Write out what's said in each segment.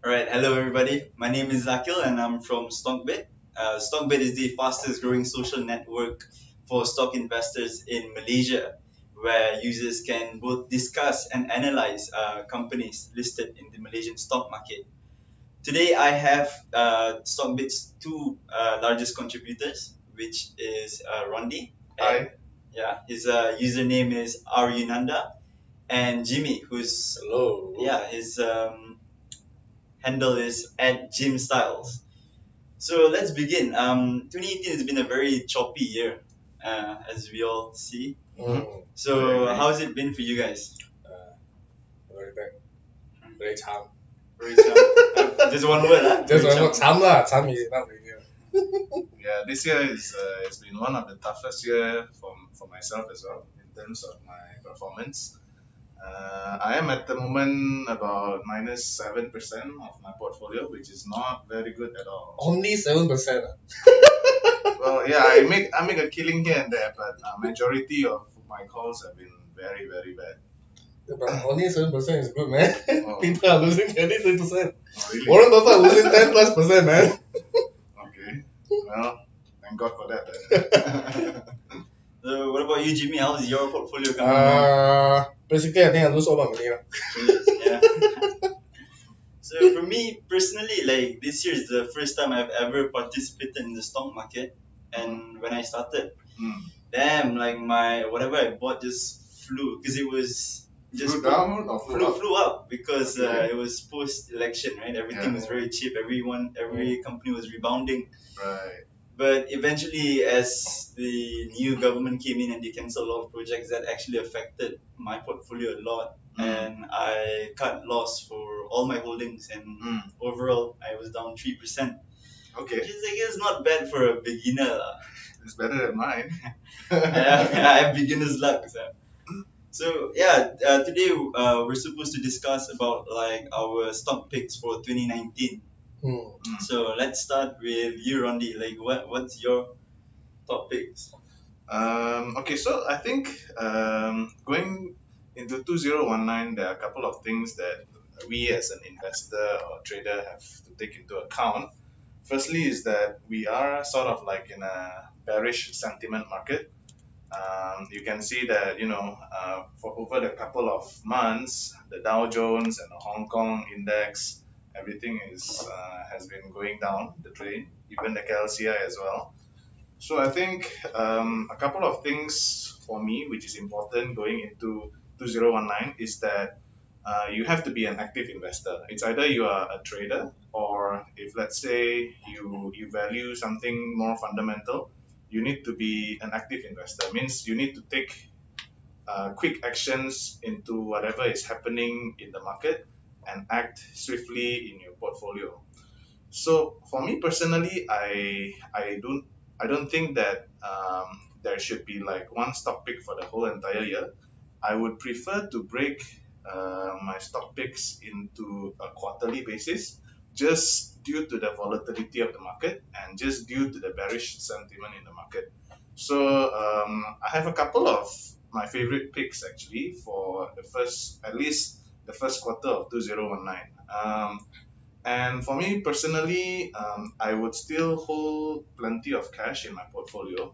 Alright, hello everybody. My name is Zakil and I'm from Stockbit. Stockbit is the fastest growing social network for stock investors in Malaysia, where users can both discuss and analyze companies listed in the Malaysian stock market. Today I have Stockbit's two largest contributors, which is Rondi. Hi. Yeah, his username is Aryunanda, and Jimmy, who's Hello. his handle is at Jim Styles. So let's begin. 2018 has been a very choppy year, as we all see. So how's it been for you guys? Very bad. Very calm. Very tough. Just one word, huh? Just Very one tough. calm lah. Calm is enough already. Yeah, this year is it's been one of the toughest year for myself as well in terms of my performance. I am at the moment about -7% of my portfolio, which is not very good at all. Only 7%. Well, yeah, I make a killing here and there, but majority of my calls have been very bad. But only 7% is good, man. Oh. People are losing 20%. Oh, really? Warren Buffett are losing 10+%, man. Okay. Well, thank God for that. So what about you, Jimmy? How's your portfolio coming along? Basically, I think I lose all my money. Yeah. So for me personally, like this year is the first time I've ever participated in the stock market, and when I started, damn, like my whatever I bought just flew because it was just Flew down or flew up? flew up because Okay. it was post election, right? Everything Yeah. was very cheap. Every company was rebounding. Right. But eventually, as the new government came in and they cancelled a lot of projects, that actually affected my portfolio a lot. And I cut loss for all my holdings, and overall, I was down 3%. Okay. Which is, I guess, not bad for a beginner. lah. It's better than mine. I have beginner's luck. So yeah, today we're supposed to discuss about like our stock picks for 2019. So let's start with you, Rondi. Like, what's your top picks? Okay, so I think going into 2019, there are a couple of things that we as an investor or trader have to take into account. Firstly, is that we are sort of like in a bearish sentiment market. You can see that for over the couple of months, the Dow Jones and the Hong Kong index, everything has been going down the drain, even the KLSE as well. So I think a couple of things for me, which is important going into 2019, is that you have to be an active investor. It's either you are a trader, or if let's say you value something more fundamental, you need to be an active investor. Means you need to take quick actions into whatever is happening in the market and act swiftly in your portfolio. So for me personally, I don't think that there should be like one stock pick for the whole entire year. I would prefer to break my stock picks into a quarterly basis, just due to the volatility of the market and just due to the bearish sentiment in the market. So I have a couple of my favorite picks actually for at least the first quarter of 2019. And for me personally, I would still hold plenty of cash in my portfolio,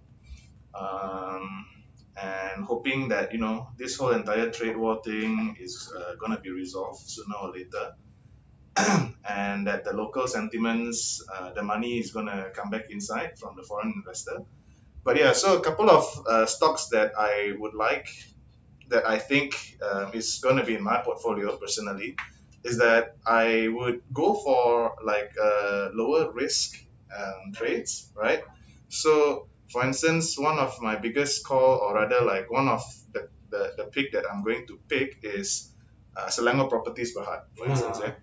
and hoping that this whole entire trade war thing is gonna be resolved sooner or later, and that the local sentiments, the money is gonna come back inside from the foreign investor. But yeah, so a couple of stocks that I would like, that I think is gonna be in my portfolio personally, is that I would go for like lower risk trades, right? So, for instance, one of my biggest call, or rather like one of the pick that I'm going to pick is Selangor Properties Berhad, for instance. Yeah.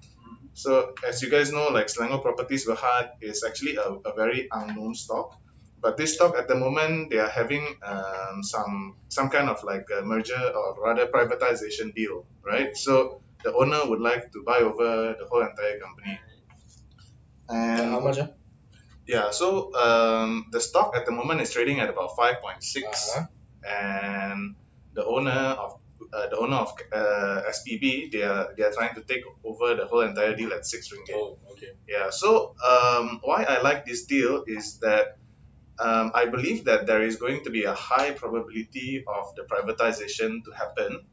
So, as you guys know, like Selangor Properties Berhad is actually a very unknown stock. But this stock at the moment, they are having some kind of like a merger, or rather privatization deal, right? So the owner would like to buy over the whole entire company. And How much? yeah, so the stock at the moment is trading at about 5.6, and the owner the owner of SPB, they are trying to take over the whole entire deal at 6 ringgit. Oh, okay. Yeah. So why I like this deal is that I believe that there is going to be a high probability of the privatization to happen.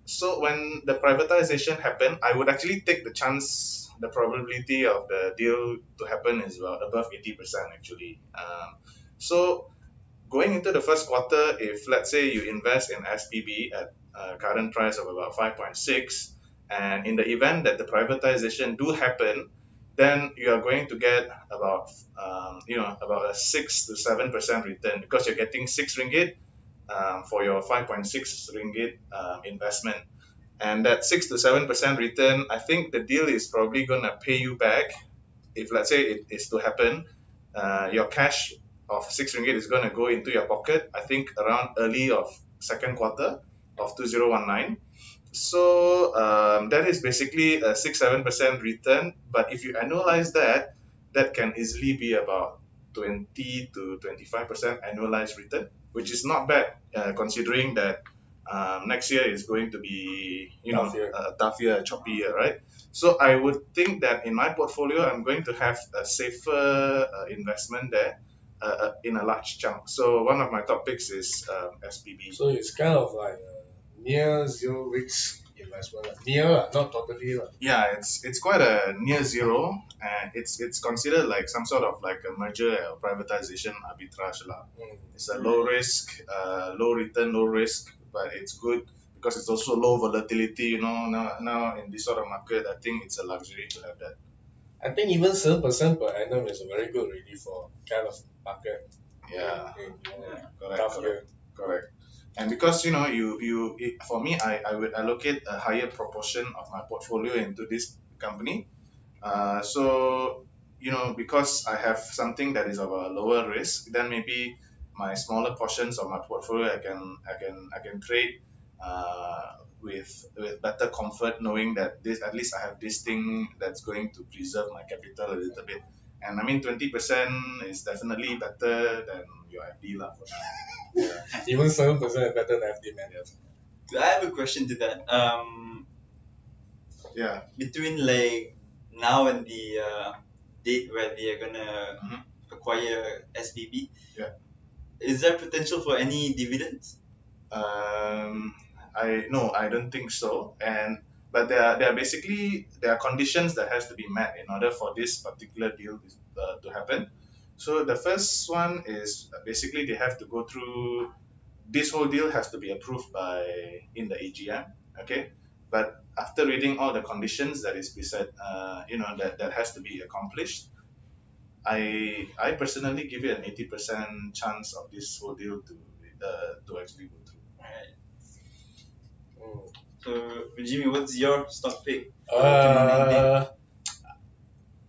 So when the privatization happen, I would actually take the chance. The probability of the deal to happen is above 80% actually. So going into the first quarter, if let's say you invest in SPB at a current price of about 5.6, and in the event that the privatization do happen, then you are going to get about about a 6 to 7% return, because you're getting 6 ringgit for your 5.6 ringgit investment. And that 6 to 7% return, I think the deal is probably gonna pay you back if let's say it is to happen. Your cash of 6 ringgit is going to go into your pocket, I think around early of second quarter of 2019. So that is basically a 6-7% return. But if you annualize that, that can easily be about 20 to 25% annualized return, which is not bad considering that next year is going to be Tough year. a tough year, a choppy year, right? So I would think that in my portfolio, I'm going to have a safer investment there in a large chunk. So one of my top picks is SPB. So it's kind of like a near zero risk investment. Near, not totally. Yeah, it's quite a near zero, and it's considered like some sort of like a merger or privatization arbitrage lah. It's a low risk, low return, low risk, but it's good because it's also low volatility. Now in this sort of market, I think it's a luxury to have that. I think even 7% per annum is very good already for kind of market. Yeah, correct, Tough year. correct. And because for me, I would allocate a higher proportion of my portfolio into this company. So because I have something that is of a lower risk, then maybe my smaller portions of my portfolio I can trade with better comfort, knowing that this at least I have this thing that's going to preserve my capital a little bit. And I mean 20% is definitely better than your FD lah for now. Even 7% is better than FD, man. I have a question to that. Yeah. Between like now and the date where they are gonna acquire SPB, Yeah. is there potential for any dividends? I don't think so. But there are conditions that has to be met in order for this particular deal to happen. So the first one is basically they have to go through. This whole deal has to be approved in the AGM. Okay, but after reading all the conditions that is beset, that has to be accomplished, I personally give it an 80% chance of this whole deal to actually go through. Right. So Jimmy, what's your stock pick?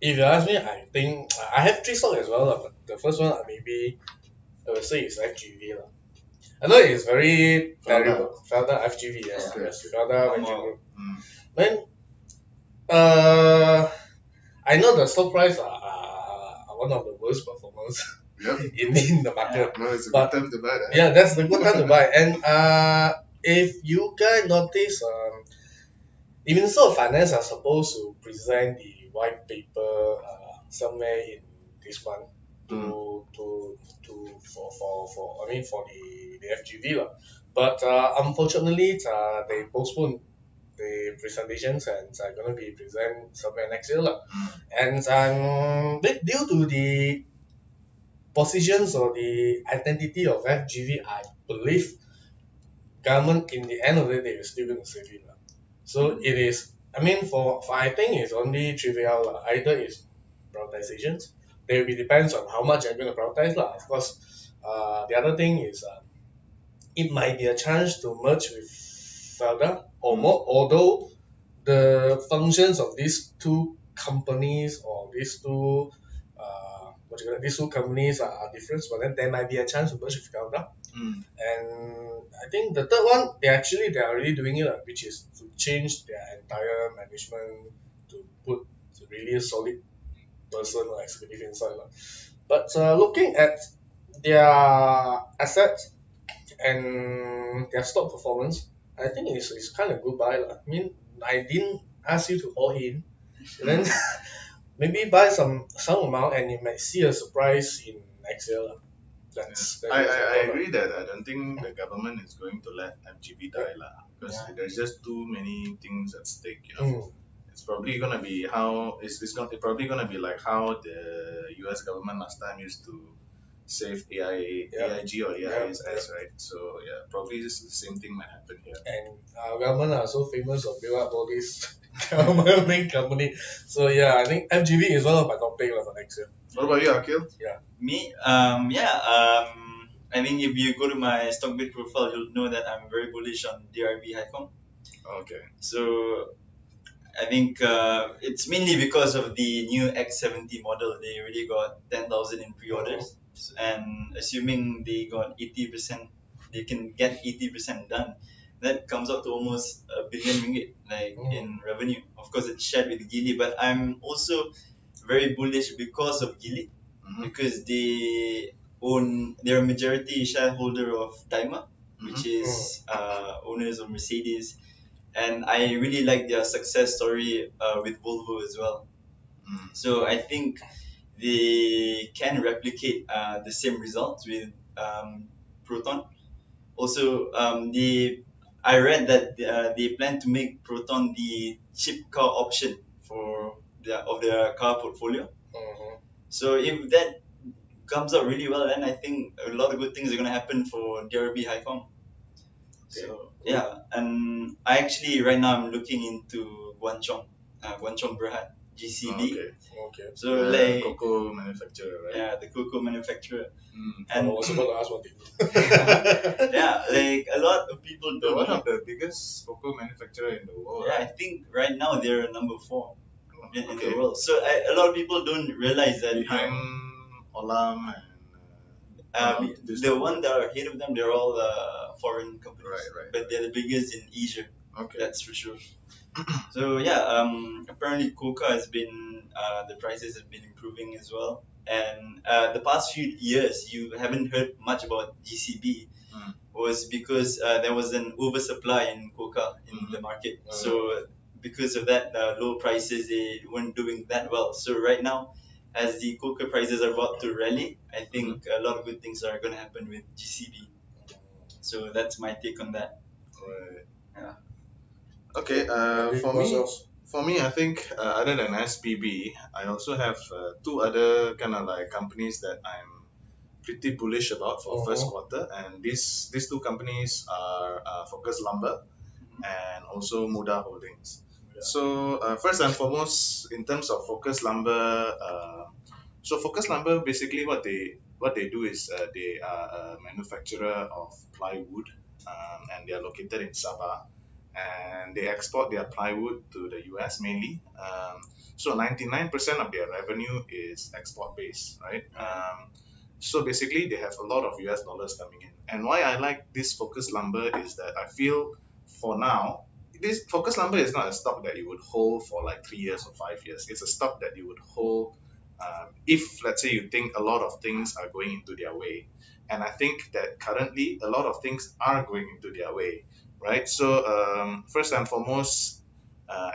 If you ask me, I think I have 3 stocks as well, but the first one maybe I would say is FGV. I know it's very terrible. Felda FGV, yes. Okay. Yes, Felda Venture Group. Mm. Then, I know the stock price are one of the worst performers Yep. in the market. No, it's a But- good time to buy that. Yeah, that's the good time to buy. And if you guys notice, the Minister of Finance are supposed to present the white paper somewhere in this month for the FGV lah. But unfortunately, they postponed the presentations and are going to be present somewhere next year lah. And due to the positions or the identity of FGV, I believe government in the end of the day is still going to save it lah. So it is. I mean, for I think it's only trivial lah. Either it's privatizations. It depends on how much I'm going to privatize lah. Of course, the other thing is it might be a chance to merge with Felda or more. Although the functions of these two companies or these two these two companies are different, but then there might be a chance to merge with Felda. Mm. And I think the third one, they are already doing it, which is to change their entire management to put a really solid person or executive inside. But looking at their assets and their stock performance, I think it's kind of good buy lah. I mean, I didn't ask you to hold in, then maybe buy some amount and you might see a surprise in next year lah. That's I, that's I, my I thought lah. agree that I don't think the government is going to let MGB die lah, because Yeah. there's just too many things at stake. Mm. It's probably gonna be how it's probably gonna be like how the U.S. government last time used to save Yeah. AIG or Yeah. AISS, right? So yeah, probably just the same thing might happen here. And our government are so famous of build up all these government company. So yeah, I think MGB is one of my top pick lah for next year. What about you, Akil? Me, I think if you go to my Stockbit profile, you'll know that I'm very bullish on DRB Highcom. Okay. So I think it's mainly because of the new X70 model. They already got 10,000 in pre-orders, and assuming they got 80%, they can get 80% done. That comes up to almost R1 billion, like in revenue. Of course, it's shared with Geely, but I'm also very bullish because of Geely, because they're a majority shareholder of Daimler, which is owners of Mercedes, and I really like their success story with Volvo as well. So I think they can replicate the same results with Proton. Also, I read that they plan to make Proton the cheap car option for their car portfolio. So if that comes out really well, then I think a lot of good things are going to happen for DRB Highcom. So yeah, and I actually right now I'm looking into Guangchong Berhad GCB. Okay. So The like cocoa manufacturer, right? yeah, the cocoa manufacturer, I and was about to ask what they do. yeah, like a lot of people They're don't one know. of the biggest cocoa manufacturer in the world. Yeah, I Right? think right now they're number 4 in the Okay. world. So a lot of people don't realize that Behind Olam and the one that are ahead of them, they're all foreign companies. Right. But they're the biggest in Asia. Okay. That's for sure. So yeah, apparently Coca has been the prices have been improving as well. And the past few years, you haven't heard much about GCB, was because there was an oversupply in Coca in the market. So because of that, low prices, they weren't doing that well. So right now, as the cocoa prices are about to rally, I think a lot of good things are going to happen with GCB. So that's my take on that. Right. Yeah. Okay. For What me, else? I think other than SPB, I also have two other kind of like companies that I'm pretty bullish about for first quarter, and these two companies are Focus Lumber and also Muda Holdings. So first and foremost, in terms of Focus Lumber, so Focus Lumber basically what they do is they are a manufacturer of plywood, and they are located in Sabah, and they export their plywood to the US mainly. So 99% of their revenue is export based, right? So basically, they have a lot of US dollars coming in. And why I like this Focus Lumber is that I feel for now, this Focus Lumber is not a stock that you would hold for like 3 years or 5 years. It's a stock that you would hold if, let's say, you think a lot of things are going into their way. And I think that currently a lot of things are going into their way, right? So first and foremost,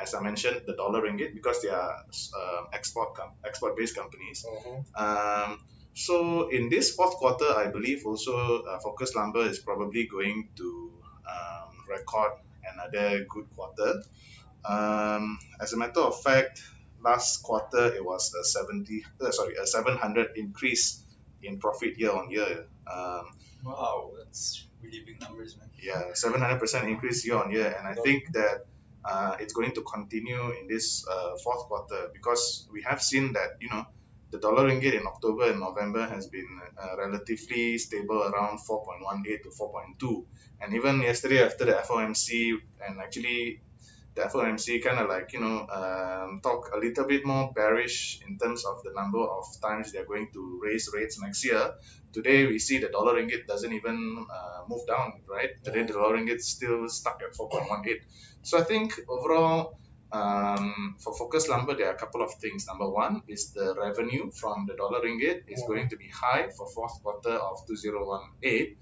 as I mentioned, the dollar ringgit, because they are export based companies. So in this fourth quarter, I believe also Focus Lumber is probably going to record another good quarter. As a matter of fact, last quarter it was a 700 increase in profit year on year. Wow, that's really big numbers, man. Yeah, 700% increase year on year, and I think that it's going to continue in this fourth quarter, because we have seen that the dollar ringgit in October and November has been relatively stable around 4.18 to 4.2, and even yesterday after the FOMC, and actually the FOMC kind of like talk a little bit more bearish in terms of the number of times they're going to raise rates next year. Today we see the dollar ringgit doesn't even move down, right? Today the dollar ringgit still stuck at 4.18. So I think overall for Focus Lumber, there are a couple of things. Number one is the revenue from the dollar ringgit is going to be high for fourth quarter of 2018.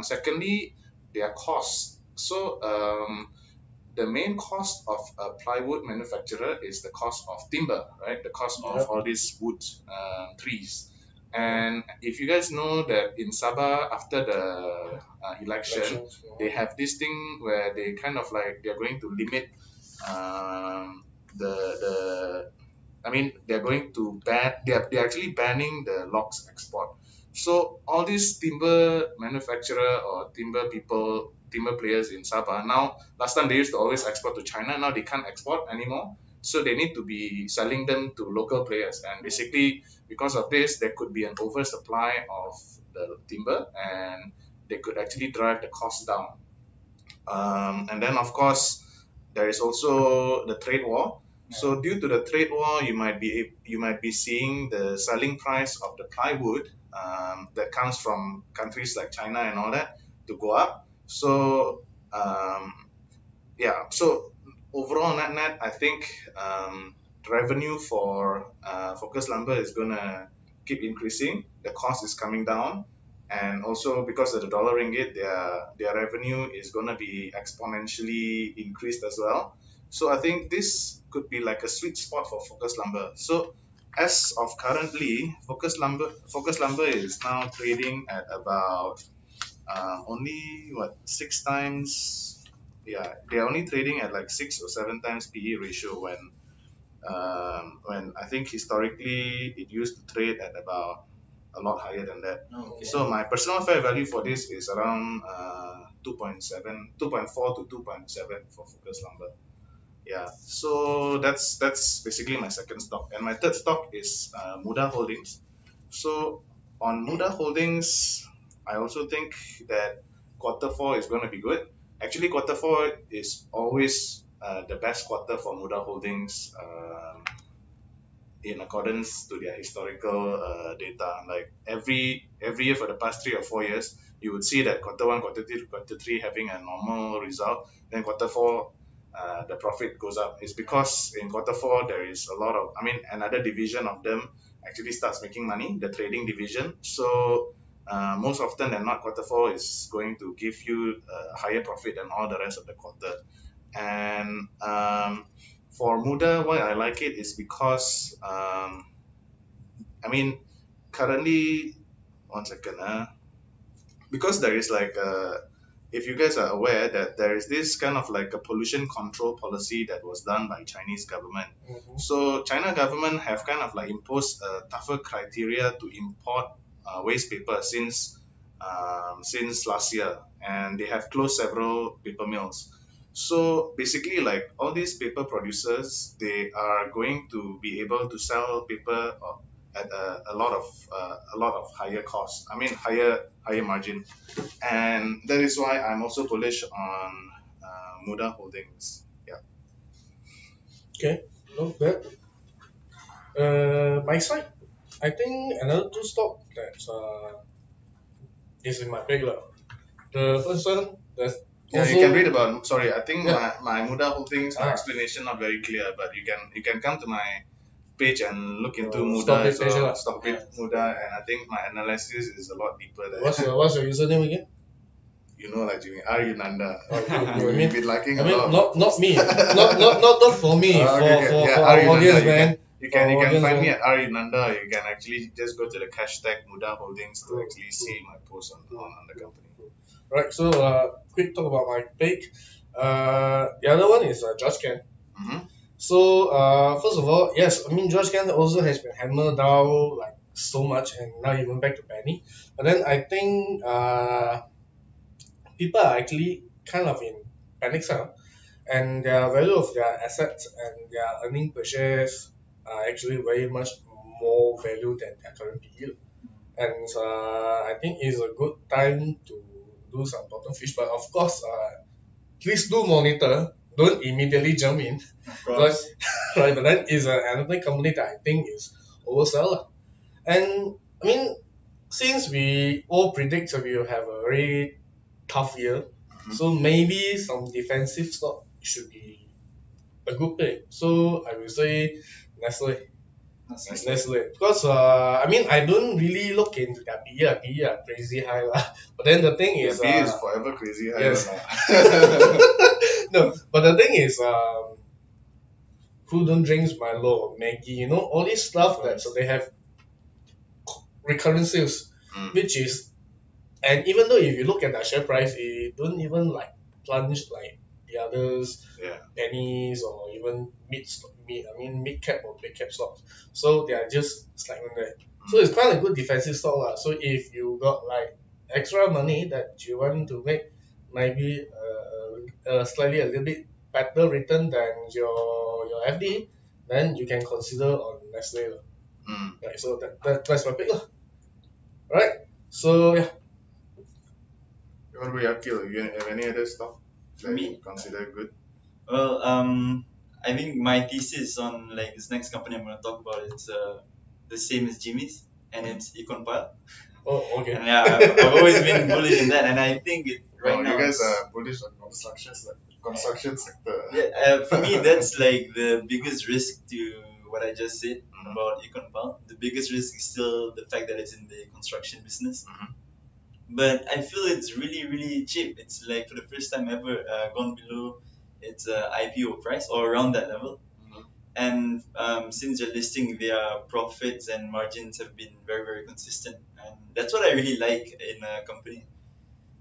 Secondly, their costs So the main cost of a plywood manufacturer is the cost of timber, right? The cost of Yep. all these wood trees. And if you guys know that in Sabah, after the election, Elections, they have this thing where they kind of like they're going to limit the I mean, they're going to ban. They're actually banning the logs export. So all these timber manufacturer or timber players in Sabah now. Last time they used to always export to China. Now they can't export anymore. So they need to be selling them to local players. And basically, because of this, there could be an oversupply of the timber, and they could actually drive the cost down. And then, of course, there is also the trade war. So due to the trade war, you might be seeing the selling price of the plywood that comes from countries like China and all that to go up. So yeah, so overall net, I think revenue for Focus Lumber is gonna keep increasing. The cost is coming down, and also because of the dollar ringgit, their revenue is gonna be exponentially increased as well. So I think this could be like a sweet spot for Focus Lumber. So as of currently, Focus Lumber is now trading at about only what 6 times. Yeah, they're only trading at like 6 or 7 times PE ratio when I think historically it used to trade at about a lot higher than that. Okay. So my personal fair value for this is around 2.7, 2.4 to 2.7 for Focus Lumber. Yeah, so that's basically my second stock, and my third stock is Muda Holdings. So on Muda Holdings, I also think that quarter 4 is going to be good. Actually, quarter 4 is always the best quarter for Muda Holdings in accordance to their historical data. Like every year for the past 3 or 4 years, you would see that quarter 1, quarter 2, quarter 3 having a normal result. Then quarter 4, the profit goes up. It's because in quarter 4 there is a lot of, I mean, another division of them actually starts making money, the trading division. So most often than not, quarter 4 is going to give you a higher profit than all the rest of the quarter. And for Muda, why I like it is because I mean currently, one second, because there is like if you guys are aware that there is this kind of like a pollution control policy that was done by Chinese government. So China government have kind of like imposed a tougher criteria to import waste paper since last year, and they have closed several paper mills. So basically, like all these paper producers, they are going to be able to sell paper at a lot of higher cost. I mean higher margin, and that is why I'm also bullish on Muda Holdings. Yeah. Okay, not bad. My side, I think another two stock that is in my pick lah. The first one, that's Yeah, also you can read about. Sorry, I think Yeah. my Muda Holdings my Ah. explanation not very clear, but you can come to my page and look into Muda Stockbit as Malaysia well. lah. Stockbit Muda, and I think my analysis is a lot deeper than what's your username again? you know, like Jimmy R. Yunanda. Oh, you, You've I mean, been liking I a mean, lot. not me, not for me, for Yeah, our R. Yunanda, audience, man. You For can our audience, find me man. at R. Yunanda. You can actually just go to the hashtag Muda Holdings to Cool, actually see my post on the company. Right, so quick talk about my pick. The other one is George Ken. Mm-hmm. So first of all, yes, I mean George Ken also has been hammered down like so much, and now even back to penny. But then I think people are actually kind of in panic sell, and the value of their assets and their earning per shares are actually very much more value than their current PE. And I think it's a good time to do some bottom fish. But of course, please do monitor. Don't immediately jump in. Of course. Right, but then is another company that I think is oversell lah. And I mean, since we all predict that we will have a very tough year, so maybe some defensive stock should be a good pick. So I will say Nestle. It's Nestle. Because I mean I don't really look into their PE. PE are crazy high lah. But then the thing Yeah, is, P is forever crazy high. yes. Lah. No, but the thing is, who don't drinks Milo, Maggie, you know, all this stuff that so they have recurrent sales, which is, and even though if you look at the share price, it don't even like plunge like the others, Yeah. pennies or even mid cap or big cap stocks. So they are just stagnant there. So it's quite a good defensive stock lah. So if you got like extra money that you want to make, maybe slightly a little bit better return than your FD, then you can consider on Nestle lah. Right. So that's my pick lah. Right. So yeah. What about you, Akil? You have any other stock that Me? you consider good? Well, I think my thesis on like this next company I'm gonna talk about is the same as Jimmy's, and it's Econpile. Oh, okay. And yeah, I've always been bullish in that, and I think it right now. You guys it's- are bullish on construction sector. Yeah, for me, that's like the biggest risk to what I just said about Econpal. The biggest risk is still the fact that it's in the construction business. But I feel it's really, really cheap. It's like for the first time ever gone below its IPO price or around that level. And since they're listing, their profits and margins have been very, very consistent. And that's what I really like in a company.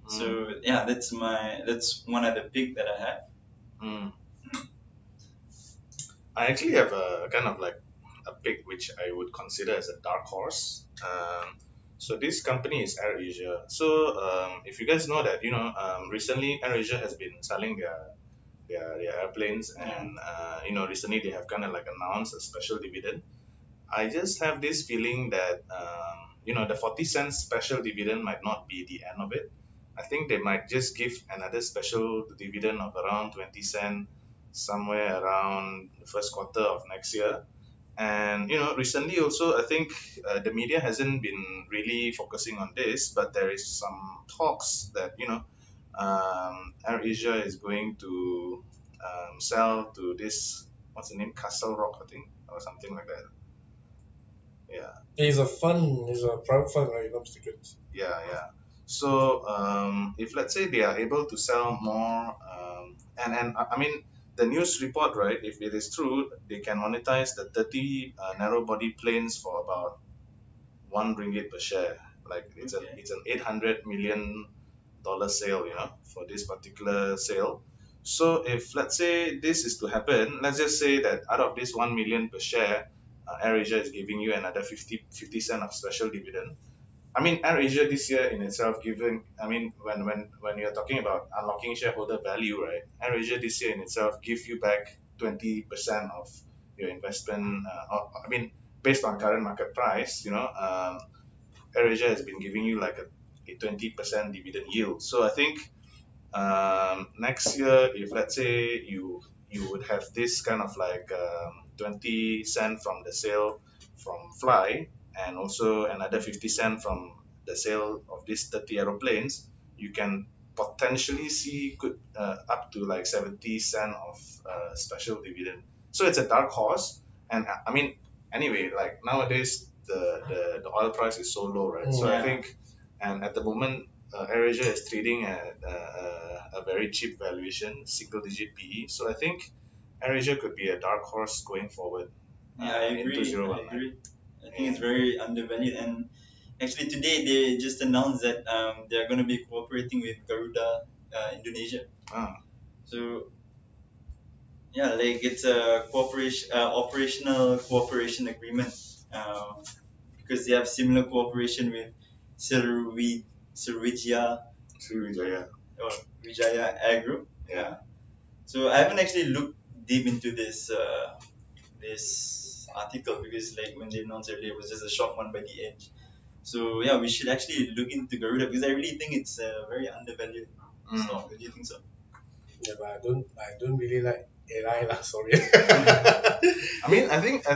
So yeah, that's one of the pick that I have. I actually have a kind of like a pick which I would consider as a dark horse. So this company is AirAsia. So if you guys know that, recently AirAsia has been selling their airplanes, and recently they have kind of like announced a special dividend. I just have this feeling that the 40 cents special dividend might not be the end of it. I think they might just give another special dividend of around 20 cents somewhere around the first quarter of next year. And recently also I think the media hasn't been really focusing on this, but there is some talks that AirAsia is going to sell to this, what's the name, Castle Rock, I think, or something like that. Yeah. It's a private fund, right? Not tickets. Yeah. So if let's say they are able to sell more, and I mean the news report, right? If it is true, they can monetize the 30 narrow body planes for about RM1 per share. Like it's an $800 million sale, for this particular sale. So if let's say this is to happen, let's just say that out of this 1 million per share, AirAsia is giving you another 50 cents of special dividend. I mean, AirAsia this year in itself, when you're talking about unlocking shareholder value, right? AirAsia this year in itself give you back 20% of your investment. Based on current market price, AirAsia has been giving you like a 20% dividend yield. So I think next year, if let's say you would have this kind of like 20 cent from the sale from Fly, and also another 50 cent from the sale of these 30 aeroplanes, you can potentially see up to like 70 cent of special dividend. So it's a dark horse, and anyway, like nowadays the oil price is so low, right? So I think, and at the moment, AirAsia is trading at a very cheap valuation, single digit PE. So I think AirAsia could be a dark horse going forward. Yeah, I agree. I think it's very undervalued, and actually today they just announced that they're going to be cooperating with Garuda Indonesia. So yeah, like it's a operational cooperation agreement, because they have similar cooperation with Sriwijaya or Wijaya Air Group. Yeah. So I haven't actually looked deep into this article, because like when they announced earlier, it was just a short one by the Edge. So yeah, we should actually look into Garuda, because I really think it's a very undervalued stock. Do you think so? Yeah, but I don't really like AI lah. Sorry. I think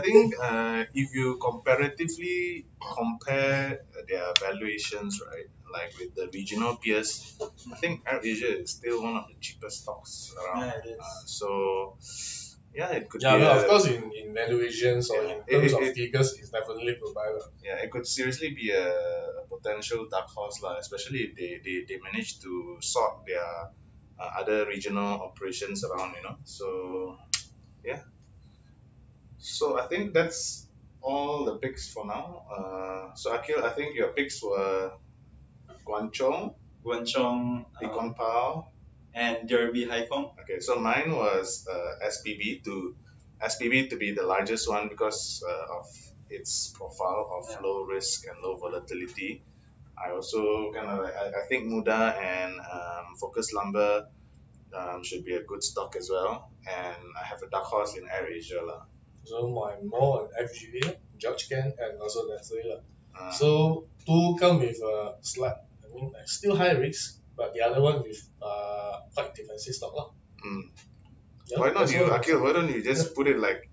if you comparatively compare their valuations, right, like with the regional peers, I think AirAsia is still one of the cheapest stocks around. Yeah, it is. So yeah, it could Yeah, be well, of a course, in valuations or yeah, in terms of figures, it's definitely good buy. yeah, it could seriously be a potential dark horse, lah, especially if they manage to sort their other regional operations around, you know. So, yeah. So I think that's all the picks for now. So Akil, I think your picks were Guangzhou, Guangzhou, Econ Pao. and Derby High Kong. Okay, so mine was SPB to be the largest one because of its profile of Yeah. low risk and low volatility. I also kind of I think Muda and Focus Lumber should be a good stock as well. And I have a dark horse in AirAsia lah. So my more on FGV, George Ken, and also Nestle. Uh, So two come with a slight, I mean, like, still high risk, but the other one with quite defensive stock. Lah. mm. Yeah, Why not that's you, what I Akil? would Why don't you just put it like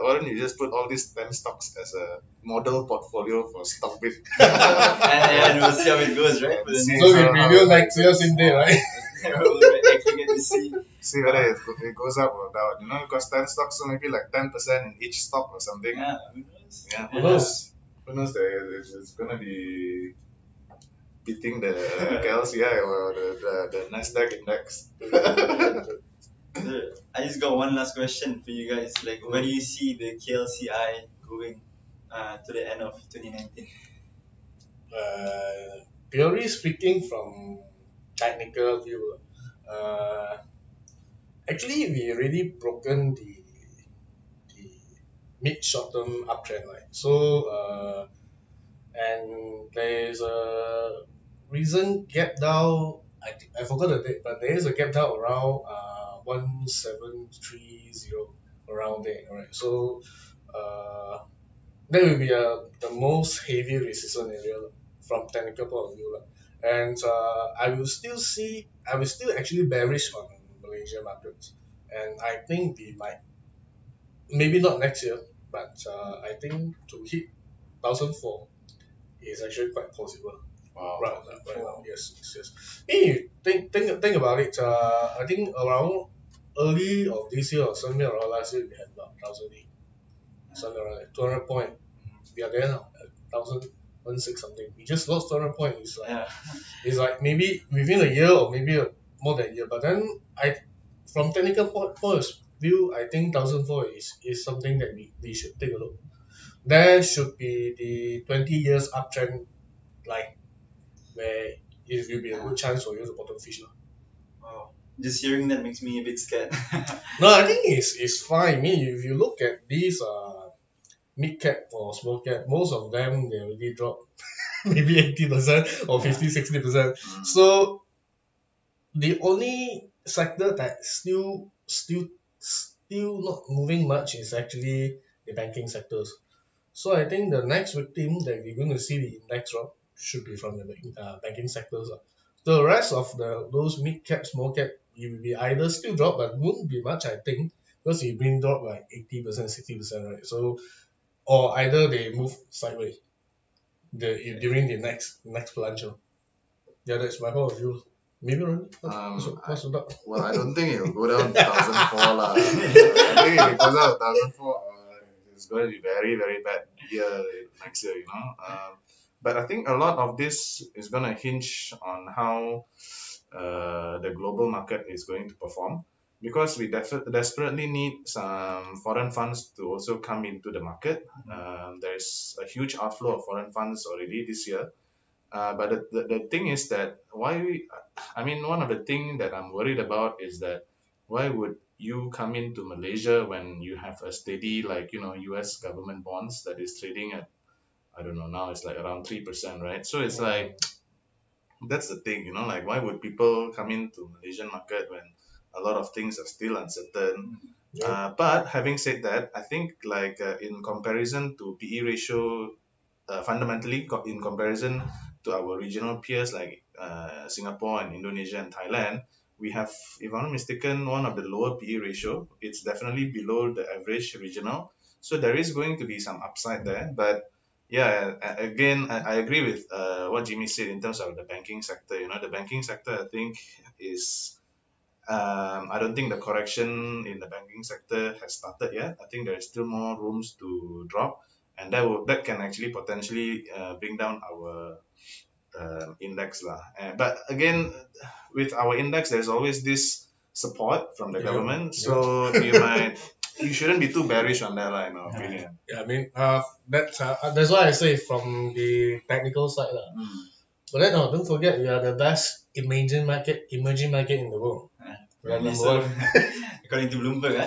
why don't you just put all these 10 stocks as a model portfolio for Stockbit? And we'll see how it goes, right? For the See say. next So we how- review next year same day, right? we'll actually get to see. See whether it goes up or down. You know, because 10 stocks, so maybe like 10% in each stock or something. Yeah, who knows? Yeah, Who knows? Who knows that it's going to be beating the KLSE or the NASDAQ index. I just got one last question for you guys. Like, where do you see the KLCI going to the end of 2019? Purely speaking from technical view, actually we already broken the mid short term uptrend, right? So and there is a recent gap down. I forgot the date, but there is a gap down around 1730 around there, right? So that will be the most heavy resistance area lah, from technical point of view lah. And I will still actually bearish on Malaysia markets, and I think we might maybe not next year, but I think to hit 1004 is actually quite possible. Wow. Right now, yes. If you think about it, I think around early of this year or somewhere around last year, we had about 1008, something around that, 200 point. We are there now, 1016 something. We just lost 200 point. Yeah. It's like maybe within a year or maybe more than a year. But then from technical point of view, I think 1004 is something that we should take a look. There should be the 20 years uptrend line where it will be a good chance for you to bottom fish. Wow. Just hearing that makes me a bit scared. No, I think it's fine. I mean, if you look at these mid cap or small cap, most of them they already dropped maybe 80% or 50-60%. So the only sector that still not moving much is actually the banking sectors. So I think the next victim that we're going to see the index drop should be from the banking sectors. The rest of those mid cap, small cap, it will be either still drop, but won't be much, I think, because it been dropped like 80%, 60%, right? So, or either they move sideways during the next plunge. Yeah, that's my point of view. Maybe Ronnie, what's the doubt? Well, I don't think it'll go down to 1004 lah. I think if it goes down to 1004, it's going to be very, very bad year next year, you know. But I think a lot of this is going to hinge on how the global market is going to perform, because we desperately need some foreign funds to also come into the market. There's a huge outflow of foreign funds already this year. But the thing is that one of the things that I'm worried about is that why would you come into Malaysia when you have a steady, like, you know, US government bonds that is trading at, I don't know, now it's like around 3%, right? So it's like, that's the thing, you know, like, why would people come into Malaysian market when a lot of things are still uncertain? But having said that, I think like in comparison to PE ratio, fundamentally in comparison to our regional peers like Singapore and Indonesia and Thailand, we have, if I'm not mistaken, one of the lower PE ratio. It's definitely below the average regional. So there is going to be some upside there. But yeah, again, I agree with what Jimmy said in terms of the banking sector. You know, the banking sector, I think, is I don't think the correction in the banking sector has started yet. I think there is still more rooms to drop, and that can actually potentially bring down our index lah. But again, with our index, there's always this support from the Yeah, government, yeah. so you shouldn't be too bearish on that lah, in my opinion. Yeah, I mean, that's why I say from the technical side lah. But then, don't forget, we are the best emerging market in the world. We are number So, one. according to Bloomberg,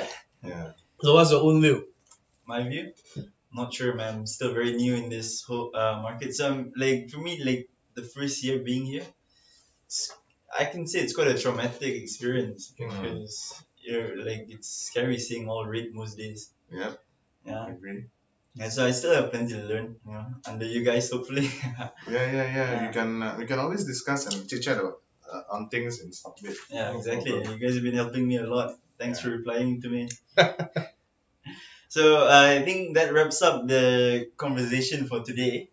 Yeah. So what's your own view? my view, not sure, man. I'm still very new in this whole market. So, like for me, like the first year being here, I can say it's quite a traumatic experience because it's scary seeing all red most days. Yeah. Yeah. I agree. And so I still have plenty to learn, under you guys, hopefully. Yeah. We can always discuss and chit chat on things in Stockbit. Yeah, No exactly. problem. You guys have been helping me a lot. Thanks for replying to me. So I think that wraps up the conversation for today.